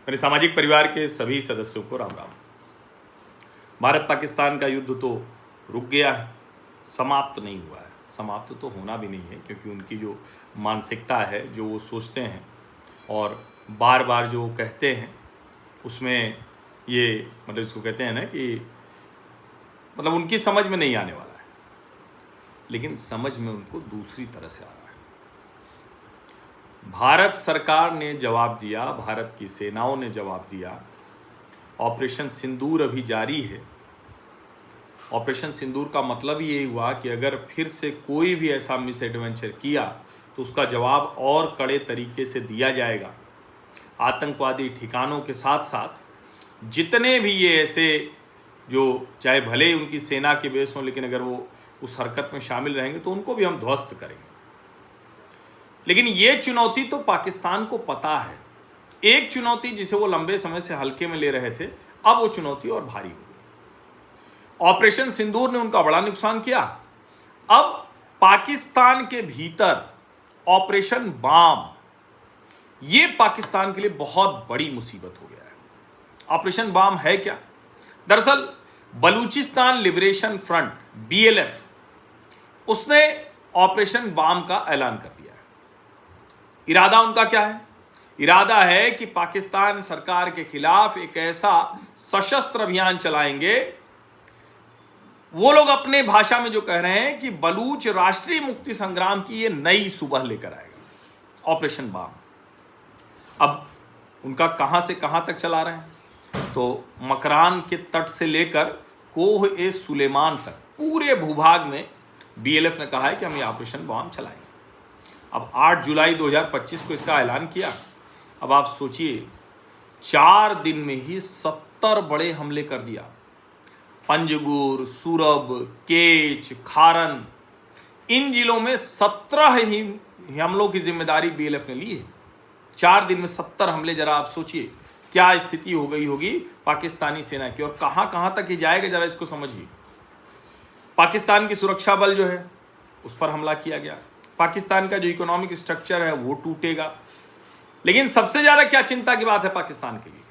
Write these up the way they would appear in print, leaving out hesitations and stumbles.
मेरे सामाजिक परिवार के सभी सदस्यों को राम राम। भारत पाकिस्तान का युद्ध तो रुक गया है, समाप्त नहीं हुआ है। समाप्त तो होना भी नहीं है, क्योंकि उनकी जो मानसिकता है, जो वो सोचते हैं और बार बार जो कहते हैं, उसमें ये मतलब इसको कहते हैं ना कि मतलब उनकी समझ में नहीं आने वाला है, लेकिन समझ में उनको दूसरी तरह से आ रहा है। भारत सरकार ने जवाब दिया, भारत की सेनाओं ने जवाब दिया। ऑपरेशन सिंदूर अभी जारी है। ऑपरेशन सिंदूर का मतलब ये हुआ कि अगर फिर से कोई भी ऐसा मिस एडवेंचर किया तो उसका जवाब और कड़े तरीके से दिया जाएगा। आतंकवादी ठिकानों के साथ साथ जितने भी ये ऐसे जो चाहे भले ही उनकी सेना के बेस हों, लेकिन अगर वो उस हरकत में शामिल रहेंगे तो उनको भी हम ध्वस्त करेंगे। लेकिन ये चुनौती तो पाकिस्तान को पता है। एक चुनौती जिसे वो लंबे समय से हल्के में ले रहे थे, अब वो चुनौती और भारी हो गई। ऑपरेशन सिंदूर ने उनका बड़ा नुकसान किया। अब पाकिस्तान के भीतर ऑपरेशन बाम, ये पाकिस्तान के लिए बहुत बड़ी मुसीबत हो गया है। ऑपरेशन बाम है क्या? दरअसल बलूचिस्तान लिबरेशन फ्रंट BLF, उसने ऑपरेशन बाम का ऐलान कर दिया है। इरादा उनका क्या है? इरादा है कि पाकिस्तान सरकार के खिलाफ एक ऐसा सशस्त्र अभियान चलाएंगे। वो लोग अपने भाषा में जो कह रहे हैं कि बलूच राष्ट्रीय मुक्ति संग्राम की ये नई सुबह लेकर आएगा, ऑपरेशन बाम। अब उनका कहां से कहां तक चला रहे हैं? तो मकरान के तट से लेकर कोह-ए-सुलेमान तक पूरे भूभाग में BLF ने कहा है कि हम ये ऑपरेशन बाम चलाएंगे। अब 8 जुलाई 2025 को इसका ऐलान किया। अब आप सोचिए, 4 दिन में ही 70 बड़े हमले कर दिया। पंजगुर, सूरब, केच, खारन, इन जिलों में 17 ही हमलों की जिम्मेदारी BLF ने ली है। 4 दिन में 70 हमले। जरा आप सोचिए क्या स्थिति हो गई होगी पाकिस्तानी सेना की, और कहां कहां तक ये जाएगा, जरा इसको समझिए। पाकिस्तान की सुरक्षा बल जो है उस पर हमला किया गया। पाकिस्तान का जो इकोनॉमिक स्ट्रक्चर है वो टूटेगा। लेकिन सबसे ज्यादा क्या चिंता की बात है पाकिस्तान के लिए,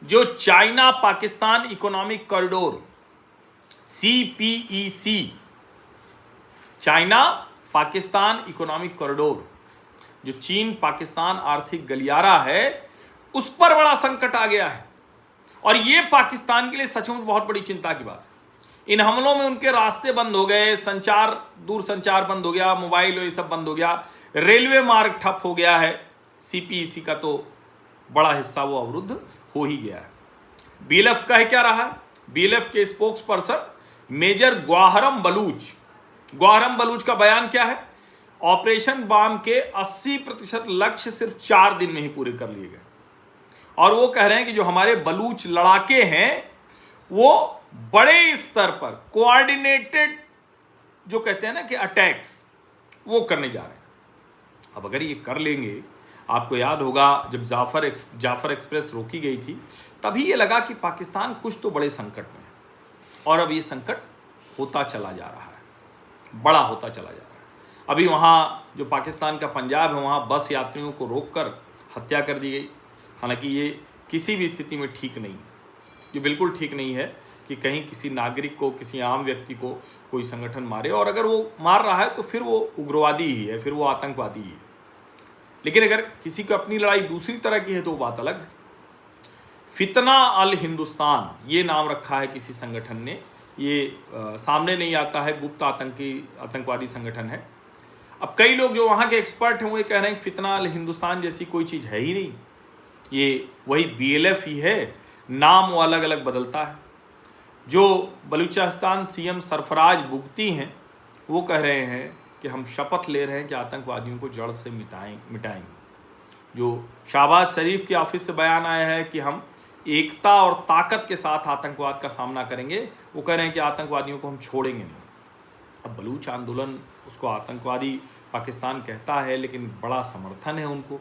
जो China Pakistan economic corridor CPEC, China Pakistan economic corridor, जो चीन पाकिस्तान आर्थिक गलियारा है, उस पर बड़ा संकट आ गया है। और यह पाकिस्तान के लिए सचमुच बहुत बड़ी चिंता की बात है। इन हमलों में उनके रास्ते बंद हो गए, संचार, दूरसंचार बंद हो गया, मोबाइल ये सब बंद हो गया, रेलवे मार्ग ठप हो गया है। CPEC का तो बड़ा हिस्सा वो अवरुद्ध हो ही गया है। BLF का है क्या रहा? BLF के स्पोक्स पर्सन मेजर ग्वाहरम बलूच का बयान क्या है? ऑपरेशन बाम के 80% लक्ष्य सिर्फ 4 दिन में ही पूरे कर लिए गए। और वो कह रहे हैं कि जो हमारे बलूच लड़ाके हैं वो बड़े स्तर पर कोऑर्डिनेटेड, जो कहते हैं ना कि अटैक्स, वो करने जा रहे हैं। अब अगर ये कर लेंगे, आपको याद होगा जब जाफर एक्सप्रेस रोकी गई थी, तभी ये लगा कि पाकिस्तान कुछ तो बड़े संकट में है। और अब ये संकट होता चला जा रहा है, बड़ा होता चला जा रहा है। अभी वहाँ जो पाकिस्तान का पंजाब है, वहाँ बस यात्रियों को रोककर हत्या कर दी गई। हालांकि ये किसी भी स्थिति में ठीक नहीं है, ये बिल्कुल ठीक नहीं है कि कहीं किसी नागरिक को, किसी आम व्यक्ति को कोई संगठन मारे, और अगर वो मार रहा है तो फिर वो उग्रवादी ही है, फिर वो आतंकवादी ही है। लेकिन अगर किसी को अपनी लड़ाई दूसरी तरह की है तो वो बात अलग है। फितना अल हिंदुस्तान ये नाम रखा है किसी संगठन ने। ये सामने नहीं आता है, गुप्त आतंकवादी संगठन है। अब कई लोग जो वहाँ के एक्सपर्ट हैं वो ये कह रहे हैं कि फितना अल हिंदुस्तान जैसी कोई चीज़ है ही नहीं, ये वही BLF ही है, नाम वो अलग अलग बदलता है। जो बलूचिस्तान CM सरफराज बुगती हैं, वो कह रहे हैं कि हम शपथ ले रहे हैं कि आतंकवादियों को जड़ से मिटाएंगे। जो शहबाज शरीफ के ऑफिस से बयान आया है कि हम एकता और ताकत के साथ आतंकवाद का सामना करेंगे, वो कह रहे हैं कि आतंकवादियों को हम छोड़ेंगे नहीं। अब बलूच आंदोलन, उसको आतंकवादी पाकिस्तान कहता है, लेकिन बड़ा समर्थन है उनको।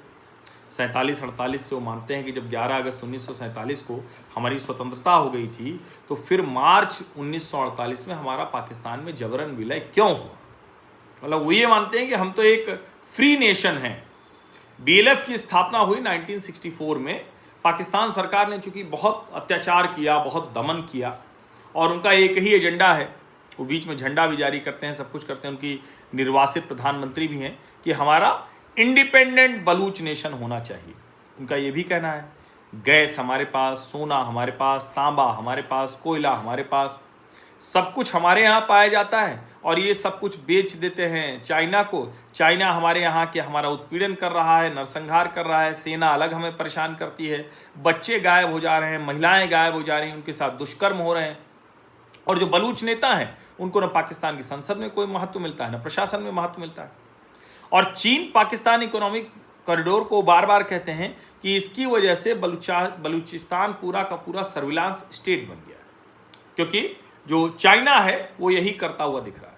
47-48 से वो मानते हैं कि जब 11 अगस्त 1947 को हमारी स्वतंत्रता हो गई थी, तो फिर मार्च 1948 में हमारा पाकिस्तान में जबरन विलय क्यों हुआ। मतलब वो ये मानते हैं कि हम तो एक फ्री नेशन हैं। BLF की स्थापना हुई 1964 में। पाकिस्तान सरकार ने चूंकि बहुत अत्याचार किया, बहुत दमन किया, और उनका एक ही एजेंडा है, वो बीच में झंडा भी जारी करते हैं, सब कुछ करते हैं, उनकी निर्वासित प्रधानमंत्री भी हैं कि हमारा इंडिपेंडेंट बलूच नेशन होना चाहिए। उनका ये भी कहना है गैस हमारे पास, सोना हमारे पास, तांबा हमारे पास, कोयला हमारे पास, सब कुछ हमारे यहाँ पाया जाता है और ये सब कुछ बेच देते हैं चाइना को। चाइना हमारे यहाँ के हमारा उत्पीड़न कर रहा है, नरसंहार कर रहा है, सेना अलग हमें परेशान करती है, बच्चे गायब हो जा रहे हैं, महिलाएं गायब हो जा रही हैं, उनके साथ दुष्कर्म हो रहे हैं। और जो बलूच नेता हैं उनको न पाकिस्तान की संसद में कोई महत्व मिलता है, न प्रशासन में महत्व मिलता है। और चीन पाकिस्तान इकोनॉमिक कॉरिडोर को बार बार कहते हैं कि इसकी वजह से बलूचिस्तान पूरा का पूरा सर्विलांस स्टेट बन गया है, क्योंकि जो चाइना है वो यही करता हुआ दिख रहा है।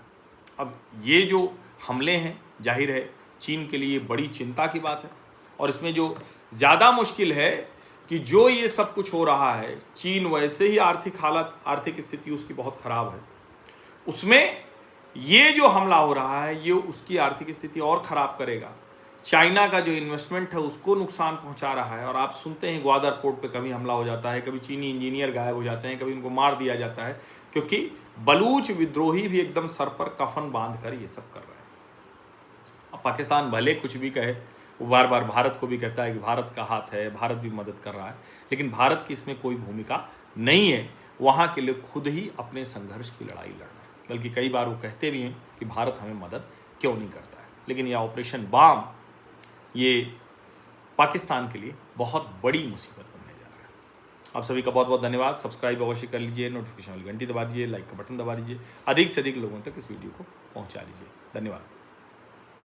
अब ये जो हमले हैं जाहिर है चीन के लिए बड़ी चिंता की बात है, और इसमें जो ज़्यादा मुश्किल है कि जो ये सब कुछ हो रहा है, चीन वैसे ही आर्थिक स्थिति उसकी बहुत ख़राब है, उसमें ये जो हमला हो रहा है ये उसकी आर्थिक स्थिति और ख़राब करेगा। चाइना का जो इन्वेस्टमेंट है उसको नुकसान पहुंचा रहा है। और आप सुनते हैं ग्वादर पोर्ट पे कभी हमला हो जाता है, कभी चीनी इंजीनियर गायब हो जाते हैं, कभी उनको मार दिया जाता है, क्योंकि बलूच विद्रोही भी एकदम सर पर कफन बांध कर ये सब कर रहे हैं। अब पाकिस्तान भले कुछ भी कहे, वो बार बार भारत को भी कहता है कि भारत का हाथ है, भारत भी मदद कर रहा है, लेकिन भारत की इसमें कोई भूमिका नहीं है। वहाँ के लोग खुद ही अपने संघर्ष की लड़ाई लड़ रहे हैं, बल्कि कई बार वो कहते भी हैं कि भारत हमें मदद क्यों नहीं करता है। लेकिन यह ऑपरेशन बाम ये पाकिस्तान के लिए बहुत बड़ी मुसीबत बनने जा रहा है। आप सभी का बहुत बहुत धन्यवाद। सब्सक्राइब अवश्य कर लीजिए, नोटिफिकेशन वाली घंटी दबा दीजिए, लाइक का बटन दबा दीजिए, अधिक से अधिक लोगों तक इस वीडियो को पहुंचा लीजिए। धन्यवाद।